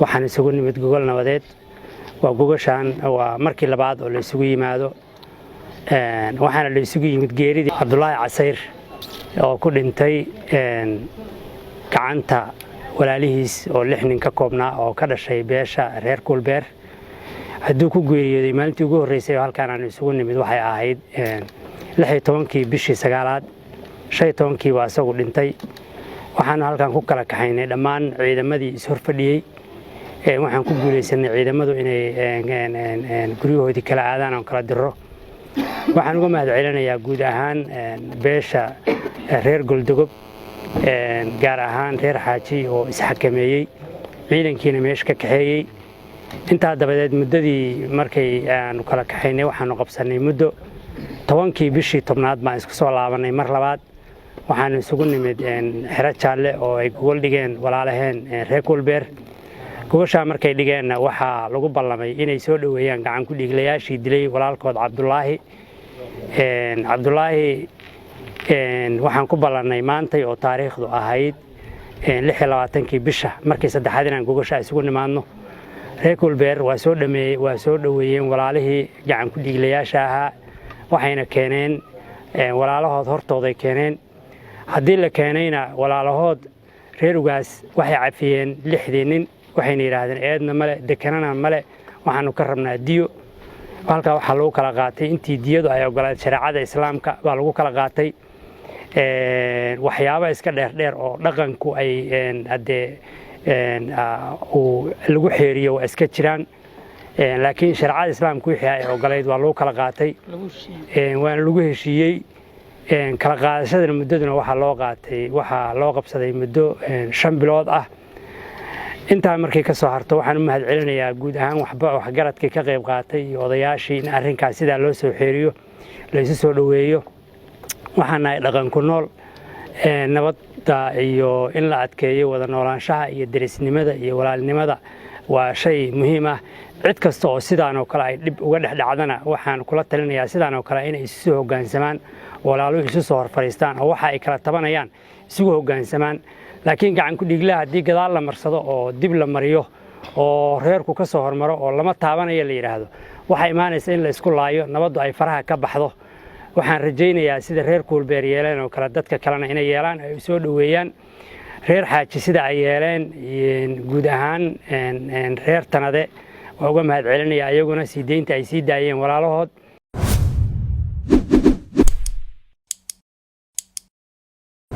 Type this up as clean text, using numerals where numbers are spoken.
waxaan isugu nimid gogol nabadeed waa gogashaan waa markii labaad oo la isugu yimaado waxaana la isugu yimid geeridii Cabdullaahi Casayr oo ku dhintay gacanta walaalihiis oo 6 nin ka koobnaa oo ka dhashay beesha reer Kulbeer hadduu ku geeriyooday maalintii ugu horeysay halkaan aan isugu nimid waxay ahayd 16 bishii 9aad 15 waa isagu dhintay waxaan halkaan ku kala kaxaynay dhammaan ciidamadii is horfadhiyay waxaan ku guuleysanay ciidamadu inay guryahoodii kala aadaan oo kala diro waxaan uga mahad celinayaa guud ahaan beesha reer Goldogob gaar ahaan reer Xaaji oo isxakameeyay ciidankiina meesha ka kaxeeyay inta dabadeed muddadii markay aan kala kaxaynay waxaan qabsanay muddo 10 bishii 10aad baan isku soo laabanay mar labaad waxaan isugu nimid xero jaalle oo ay gogol dhigeen walaalaheen reer Kulbeer gogasha markay dhigeenna waxa lagu ballamay inay soo dhaweeyaan gacan ku dhiglayaashii dilay walaalkood Cabdullaahi waxaan ku ballanay maantay oo taariikhdu ahayd 26 bisha markii saddexaad inaan gogasha isugu nimaadno reer Kulbeer waa soo dhaweeyeen walaalihii gacan ku dhiglayaasha ahaa waxayna keeneen walaalahood hortooday keeneen haddii la keenayna walaalahood reer ugaas waxay cafiyeen 6 nin waxayna yiraahdeen eedna male dekanana male waxaanu ka rabnaa diyo halka waxa lagu kala qaatay intii diyadu ay ogolayd shariicada islaamka baa lagu kala qaatay waxyaabo iska dheer oo dhaqanku ay lagu xeeriyo waa iska jiraan laakiin shariicada islaamku wixii ay ogolayd waa lagu kala qaatay waana lagu heshiiyey kala qaadashada muddaduna waxa loo qabsaday muddo 5 bilood ah inta markay ka soo harto waxaan u mahad celinayaa guud ahaan waxgaradkii ka qayb qaatay iyo odayaashii in arrinkaas sida loo soo xeeriyo la isu soo dhaweeyo waxaan ay dhaqan ku nool nabadda iyo in la adkeeyo wada noolaanshaha iyo derisnimada iyo walaalnimada waa shay muhiim ah cid kasta oo sidaan oo kale ay dib uga dhexdhacdana waxaan kula talinayaa sidaan oo kale inay isu hoggaansamaan walaaluhu isu soo horfariistaan oo waxa ay kala tabanayaan isugu hoggaansamaan laakiin gacan ku dhiglaha haddii gadaal la marsado oo dib la mariyo oo reerku ka soo hormaro oo lama taabanayo la yiraahdo waxa imaanaysa in la isku laayo nabaddu ay faraha ka baxdo waxaan rajaynayaa sida reer Kulbeer yeeleen oo kala dadka kalena inay yeelaan ay soo dhaweeyaan reer Xaaji sida ay yeeleen guud ahaan reer Tanade waa uga mahad celinayaa ayaguna sii deynta ay sii daayeen walaalahood